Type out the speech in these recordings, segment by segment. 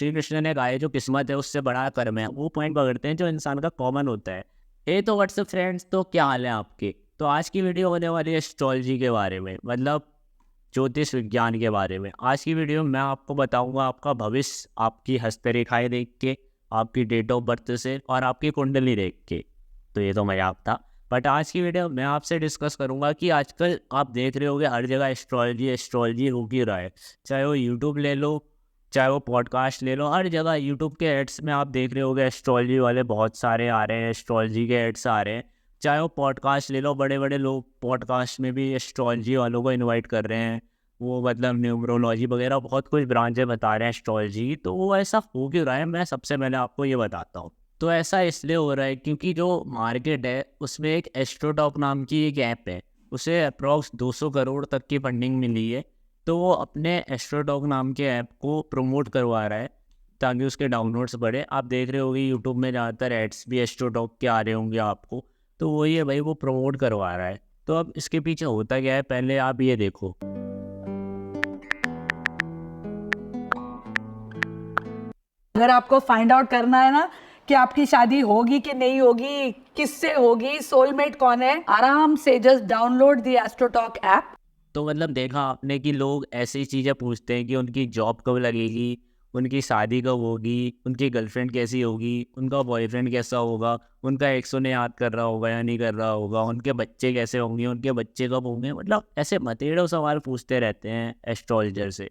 श्री कृष्ण ने कहा है जो किस्मत है उससे बड़ा कर्म है, वो पॉइंट पकड़ते हैं जो इंसान का कॉमन होता है। ये तो व्हाट्सएप फ्रेंड्स, तो क्या हाल है आपके? तो आज की वीडियो होने वाली है एस्ट्रोलॉजी के बारे में, मतलब ज्योतिष विज्ञान के बारे में। आज की वीडियो में मैं आपको बताऊंगा आपका भविष्य आपकी हस्तरेखाएं देख के, आपकी डेट ऑफ बर्थ से और आपकी कुंडली देख के। तो ये तो मजाक था, बट आज की वीडियो में आपसे डिस्कस करूंगा कि आजकल आप देख रहे होगे हर जगह एस्ट्रोलॉजी एस्ट्रोलॉजी हो ही रहा है। चाहे वो यूट्यूब ले लो, चाहे वो पॉडकास्ट ले लो, हर जगह यूट्यूब के एड्स में आप देख रहे होगे एस्ट्रोलॉजी वाले बहुत सारे आ रहे हैं, एस्ट्रोलॉजी के एड्स आ रहे हैं। चाहे वो पॉडकास्ट ले लो, बड़े बड़े लोग पॉडकास्ट में भी एस्ट्रोलॉजी वालों को इनवाइट कर रहे हैं। वो मतलब न्यूमरोलॉजी वगैरह बहुत कुछ ब्रांचें बता रहे हैं एस्ट्रोलॉजी की। तो वो ऐसा हो क्यों रहा है, मैं सबसे पहले आपको ये बताता हूँ। तो ऐसा इसलिए हो रहा है क्योंकि जो मार्केट है उसमें एक एस्ट्रोटॉक नाम की एक ऐप है, उसे अप्रॉक्स 200 करोड़ तक की फंडिंग मिली है। तो वो अपने एस्ट्रोटॉक नाम के ऐप को प्रमोट करवा रहा है ताकि उसके डाउनलोड्स बढ़े। आप देख रहे होगे यूट्यूब में ज़्यादातर एड्स भी एस्ट्रोटॉक के आ रहे होंगे आपको। तो वही है भाई, वो प्रमोट करवा रहा है। तो अब इसके पीछे होता क्या है, पहले आप ये देखो। अगर आपको फाइंड आउट करना है ना कि आपकी शादी होगी कि नहीं होगी, किससे होगी, सोलमेट कौन है, आराम से just download the AstroTalk app. तो मतलब देखा आपने कि लोग ऐसी चीज़ें पूछते हैं कि उनकी जॉब कब लगेगी, उनकी शादी कब होगी, उनकी गर्लफ्रेंड कैसी होगी, उनका बॉयफ्रेंड कैसा होगा, उनका एक्स उन्हें याद कर रहा होगा या नहीं कर रहा होगा, उनके बच्चे कैसे होंगे, उनके बच्चे कब होंगे। मतलब ऐसे मतेड़ों सवाल पूछते रहते हैं एस्ट्रोलॉजर से।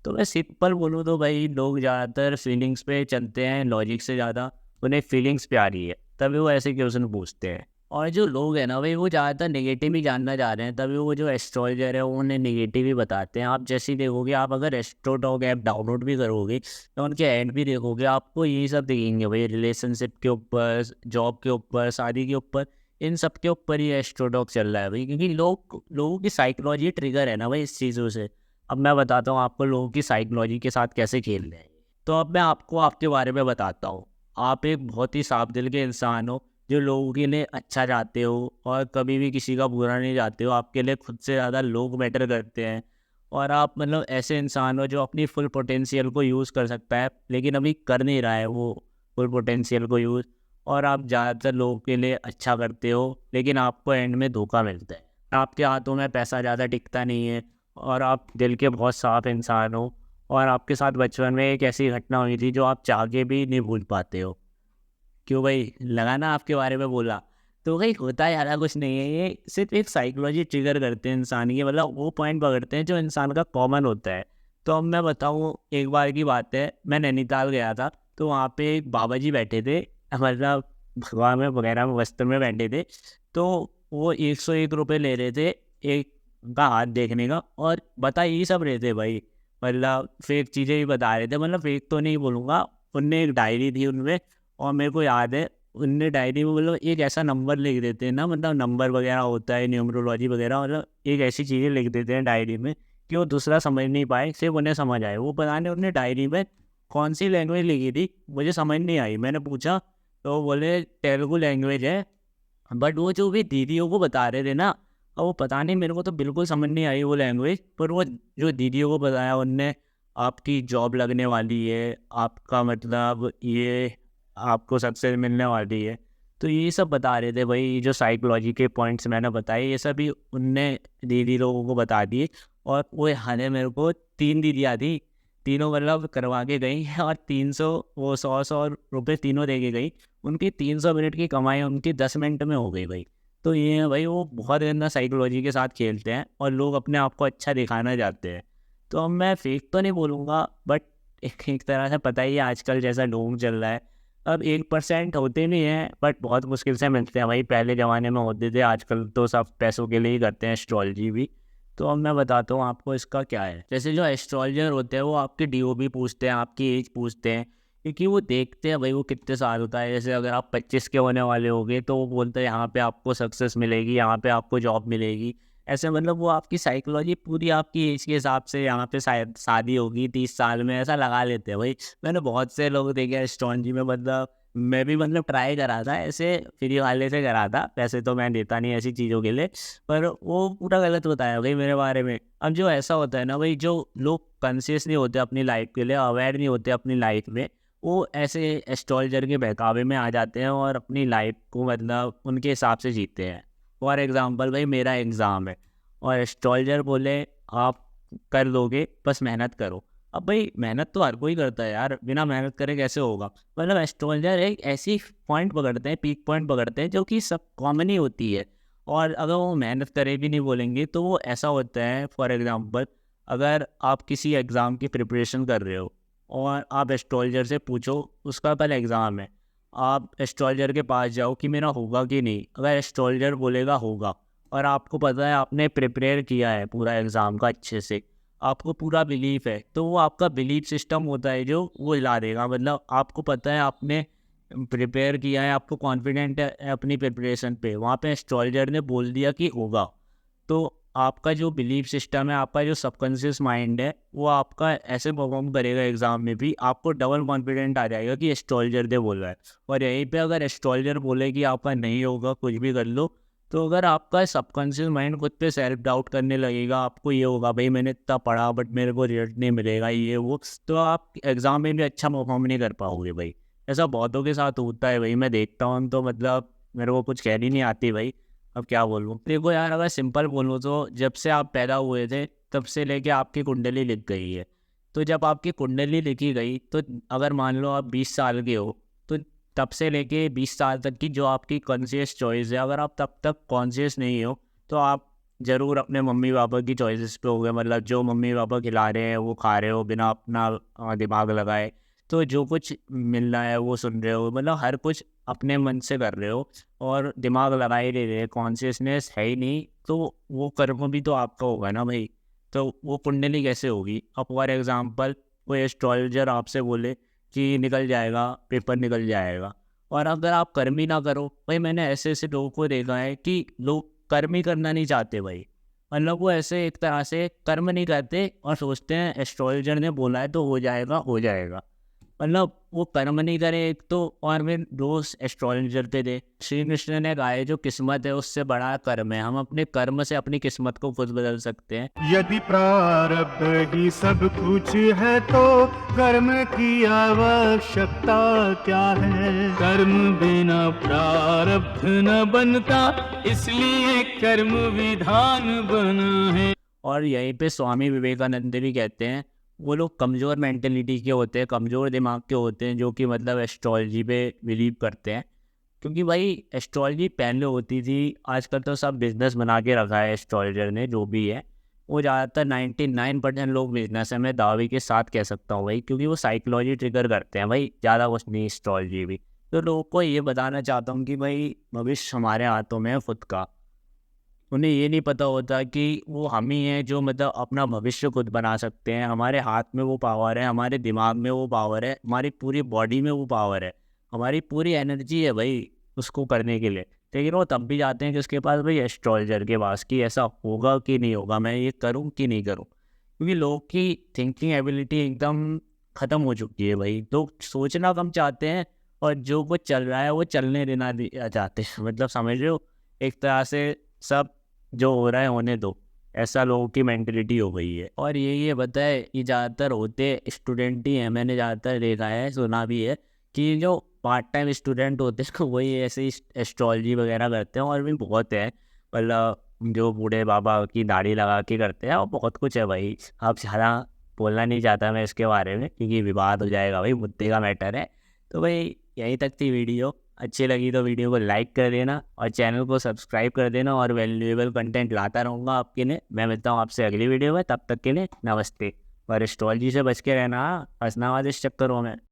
तो मैं सिंपल बोलूँ तो भाई लोग ज़्यादातर फीलिंग्स पे चलते हैं लॉजिक से ज़्यादा। उन्हें फीलिंग्स प्यारी है तभी वो ऐसे क्वेश्चन पूछते हैं। और जो लोग हैं ना भाई, वो ज़्यादातर नेगेटिव ही जानना चाह रहे हैं, तभी वो जो एस्ट्रोलॉजर है वो उन्हें नेगेटिव ही बताते हैं। आप जैसे ही देखोगे, आप अगर एस्ट्रोटॉक ऐप डाउनलोड भी करोगे तो उनके ऐड भी देखोगे, आपको यही सब दिखेंगे भाई, रिलेशनशिप के ऊपर, जॉब के ऊपर, शादी के ऊपर। इन सब के ऊपर ही एस्ट्रोटॉक चल रहा है भाई, क्योंकि लोगों की साइकोलॉजी ट्रिगर है ना भाई इस चीज़ों से। अब मैं बताता हूँ आपको लोगों की साइकोलॉजी के साथ कैसे खेल रहे हैं। तो अब मैं आपको आपके बारे में बताता हूँ। आप एक बहुत ही साफ दिल के इंसान हो जो लोगों के लिए अच्छा चाहते हो और कभी भी किसी का बुरा नहीं चाहते हो। आपके लिए खुद से ज़्यादा लोग मैटर करते हैं। और आप मतलब ऐसे इंसान हो जो अपनी फुल पोटेंशियल को यूज़ कर सकता है लेकिन अभी कर नहीं रहा है वो फुल पोटेंशियल को यूज़। और आप ज़्यादातर लोगों के लिए अच्छा करते हो लेकिन आपको एंड में धोखा मिलता है। आपके हाथों में पैसा ज़्यादा टिकता नहीं है और आप दिल के बहुत साफ इंसान हो। और आपके साथ बचपन में एक ऐसी घटना हुई थी जो आप चाह के भी नहीं भूल पाते हो। क्यों भाई, लगा ना आपके बारे में बोला? तो भाई होता है ज़्यादा कुछ नहीं है, ये सिर्फ एक साइकोलॉजी ट्रिगर करते हैं इंसान की, मतलब वो पॉइंट पकड़ते हैं जो इंसान का कॉमन होता है। तो अब मैं बताऊँ, एक बार की बात है, मैं नैनीताल गया था। तो वहाँ पे एक बाबा जी बैठे थे, मतलब भगवान में वगैरह में वस्त्र में बैठे थे। तो वो 101 रुपये ले रहे थे एक का हाथ देखने का, और बता यही सब रहे थे भाई। मतलब फेक चीज़ें ही बता रहे थे, मतलब फेक तो नहीं बोलूँगा। उनने एक डायरी थी उनमें, और मेरे को याद है उनने डायरी में मतलब एक ऐसा नंबर लिख देते हैं ना, मतलब नंबर वगैरह होता है न्यूमरोलॉजी वगैरह, मतलब एक ऐसी चीज़ें लिख देते हैं डायरी में कि वो दूसरा समझ नहीं पाए, सिर्फ उन्हें समझ आए। वो पता नहीं उन्हें डायरी में कौन सी लैंग्वेज लिखी थी, मुझे समझ नहीं आई। मैंने पूछा तो वो बोले तेलुगु लैंग्वेज है। बट वो जो भी दीदियों को बता रहे थे ना, और वो पता नहीं, मेरे को तो बिल्कुल समझ नहीं आई वो लैंग्वेज। पर वो जो दीदियों को बताया उनने, आपकी जॉब लगने वाली है, आपका मतलब ये आपको सक्सेस मिलने वाली है। तो ये सब बता रहे थे भाई, ये जो साइकोलॉजी के पॉइंट्स मैंने बताए ये सब भी उनने दीदी लोगों को बता दिए। और वो हने मेरे को 3 दीदियाँ थी, तीनों मतलब करवा के गई और 300 वो 100 रुपये तीनों दे के गई। उनकी 300 मिनट की कमाई उनकी 10 मिनट में हो गई भाई। तो ये है भाई, वो बहुत गंदा साइकोलॉजी के साथ खेलते हैं और लोग अपने आप को अच्छा दिखाना चाहते हैं। तो अब मैं फेक तो नहीं बोलूँगा, बट एक तरह से पता ही है आजकल जैसा डोम चल रहा है। अब 1% होते नहीं हैं, बट बहुत मुश्किल से मिलते हैं भाई। पहले ज़माने में होते थे, आजकल तो सब पैसों के लिए ही करते हैं एस्ट्रोलॉजी भी। तो अब मैं बताता हूँ आपको इसका क्या है। जैसे जो एस्ट्रोलॉजर होते हैं वो आपकी डीओबी पूछते हैं, आपकी एज पूछते हैं, क्योंकि वो देखते हैं भाई वो कितने साल होता है। जैसे अगर आप 25 के होने वाले होगे तो वो बोलते हैं यहाँ पे आपको सक्सेस मिलेगी, यहाँ पे आपको जॉब मिलेगी। ऐसे मतलब वो आपकी साइकोलॉजी पूरी आपकी एज के हिसाब से, यहाँ पे शायद शादी होगी 30 साल में, ऐसा लगा लेते हैं भाई। मैंने बहुत से लोग देखे एस्ट्रोलॉजी में, मतलब मैं भी मतलब ट्राई करा था ऐसे फ्री वाले से करा था, पैसे तो मैं देता नहीं ऐसी चीज़ों के लिए, पर वो पूरा गलत बताया भाई मेरे बारे में। अब जो ऐसा होता है ना भाई, जो लोग कॉन्शियस नहीं होते अपनी लाइफ के लिए, अवेयर नहीं होते अपनी लाइफ में, वो ऐसे एस्ट्रोलॉजर के बहकावे में आ जाते हैं और अपनी लाइफ को मतलब उनके हिसाब से जीते हैं। फॉर एग्जांपल भाई मेरा एग्ज़ाम है और एस्ट्रोलॉजर बोले आप कर लोगे, बस मेहनत करो। अब भाई मेहनत तो हर कोई करता है यार, बिना मेहनत करे कैसे होगा। मतलब एस्ट्रोलॉजर एक ऐसी पॉइंट पकड़ते हैं, पीक पॉइंट पकड़ते हैं जो कि सब कॉमन ही होती है, और अगर वो मेहनत करे भी नहीं बोलेंगे तो वो ऐसा होता है। फॉर एग्जांपल अगर आप किसी एग्ज़ाम की प्रिपरेशन कर रहे हो और आप एस्ट्रोलॉजर से पूछो, उसका कल एग्ज़ाम है, आप एस्ट्रोलॉजर के पास जाओ कि मेरा होगा कि नहीं, अगर एस्ट्रोलॉजर बोलेगा होगा और आपको पता है आपने प्रिपेयर किया है पूरा एग्ज़ाम का अच्छे से, आपको पूरा बिलीफ है, तो वो आपका बिलीफ सिस्टम होता है जो वो हिला देगा। मतलब आपको पता है आपने प्रिपेयर किया है, आपको कॉन्फिडेंट है अपनी प्रिपरेशन पे, वहाँ पे एस्ट्रोलॉजर ने बोल दिया कि होगा, तो आपका जो बिलीफ सिस्टम है, आपका जो सबकॉन्शियस माइंड है, वो आपका ऐसे परफॉर्म करेगा एग्जाम में भी, आपको डबल कॉन्फिडेंट आ जाएगा कि एस्ट्रोलॉजर ने बोला है। और यहीं पे अगर एस्ट्रोलॉजर बोले कि आपका नहीं होगा, कुछ भी कर लो, तो अगर आपका सबकॉन्शियस माइंड खुद पे सेल्फ डाउट करने लगेगा, आपको ये होगा भाई मैंने इतना पढ़ा बट मेरे को रिजल्ट नहीं मिलेगा ये वो, तो आप एग्जाम में भी अच्छा परफॉर्म नहीं कर पाओगे भाई। ऐसा बहुतों के साथ होता है भाई, मैं देखता हूँ, तो मतलब मेरे को कुछ कहनी नहीं आती भाई, अब क्या बोलूँ। देखो यार अगर सिंपल बोलूँ तो जब से आप पैदा हुए थे तब से लेके आपकी कुंडली लिख गई है, तो जब आपकी कुंडली लिखी गई तो अगर मान लो आप 20 साल के हो, तो तब से लेके 20 साल तक की जो आपकी कॉन्शियस चॉइस है, अगर आप तब तक कॉन्शियस नहीं हो तो आप ज़रूर अपने मम्मी पापा की चॉइसेस पे हो गए। मतलब जो मम्मी पापा खिला रहे हैं वो खा रहे हो बिना अपना दिमाग लगाए, तो जो कुछ मिल रहा है वो सुन रहे हो, मतलब हर कुछ अपने मन से कर रहे हो और दिमाग लगा ही नहीं रहे, कॉन्शियसनेस है ही नहीं, तो वो कर्म भी तो आपका होगा ना भाई। तो वो कुंडली कैसे होगी। अब फॉर एग्जांपल कोई एस्ट्रोलॉजर आपसे बोले कि निकल जाएगा, पेपर निकल जाएगा, और अगर आप कर्म ही ना करो भाई, मैंने ऐसे ऐसे लोगों को देखा है कि लोग कर्म ही करना नहीं चाहते भाई, मतलब वो ऐसे एक तरह से कर्म नहीं करते और सोचते हैं एस्ट्रोलॉजर ने बोला है तो हो जाएगा हो जाएगा, मतलब वो कर्म नहीं करे एक तो, और फिर रोज एस्ट्रोलॉजर पे दे। श्री कृष्ण ने कहा है जो किस्मत है उससे बड़ा कर्म है, हम अपने कर्म से अपनी किस्मत को खुद बदल सकते हैं। यदि प्रारब्ध ही सब कुछ है तो कर्म की आवश्यकता क्या है। कर्म बिना प्रारब्ध न बनता, इसलिए कर्म विधान बना है। और यहीं पे स्वामी विवेकानंद भी कहते हैं, वो लोग कमज़ोर मेंटेलिटी के होते हैं, कमज़ोर दिमाग के होते हैं, जो कि मतलब एस्ट्रोलॉजी पे बिलीव करते हैं। क्योंकि भाई एस्ट्रोलॉजी पहले होती थी, आजकल तो सब बिजनेस बना के रखा है एस्ट्रोलॉजर ने, जो भी है वो ज़्यादातर 99% लोग बिजनेस है, मैं दावे के साथ कह सकता हूँ भाई, क्योंकि वो साइकोलॉजी ट्रिगर करते हैं भाई, ज़्यादा कुछ नहीं एस्ट्रोलॉजी भी। तो लोगों को ये बताना चाहता हूँ कि भाई भविष्य हमारे हाथों में है खुद का। उन्हें ये नहीं पता होता कि वो हम ही हैं जो मतलब अपना भविष्य खुद बना सकते हैं, हमारे हाथ में वो पावर है, हमारे दिमाग में वो पावर है, हमारी पूरी बॉडी में वो पावर है, हमारी पूरी एनर्जी है भाई उसको करने के लिए। लेकिन वो तब भी जाते हैं कि उसके पास भाई एस्ट्रोलॉजर के पास, कि ऐसा होगा कि नहीं होगा, मैं ये करूँ कि नहीं करूँ। क्योंकि लोग की थिंकिंग एबिलिटी एकदम ख़त्म हो चुकी है भाई, लोग सोचना कम चाहते हैं और जो कुछ चल रहा है वो चलने देना चाहते हैं। मतलब समझ रहे हो, एक तरह से सब जो हो रहा है होने दो, ऐसा लोगों की मेंटलिटी हो गई है। और ये बताए ये ज़्यादातर होते स्टूडेंट ही हैं, मैंने ज़्यादातर देखा है, सुना भी है कि जो पार्ट टाइम स्टूडेंट होते हैं वही ऐसे ही एस्ट्रोलॉजी वगैरह करते हैं, और भी बहुत है, मतलब जो बूढ़े बाबा की दाढ़ी लगा के करते हैं, और बहुत कुछ है भाई। अब ज़्यादा बोलना नहीं चाहता मैं इसके बारे में क्योंकि विवाद हो जाएगा भाई, मुद्दे का मैटर है। तो भाई यहीं तक थी वीडियो, अच्छी लगी तो वीडियो को लाइक कर देना और चैनल को सब्सक्राइब कर देना, और वैल्यूएबल कंटेंट लाता रहूँगा आपके लिए। मैं मिलता हूँ आपसे अगली वीडियो में, तब तक के लिए नमस्ते। और एस्ट्रोलॉजी से बच के रहना, हंसना वाले इस चक्करों में।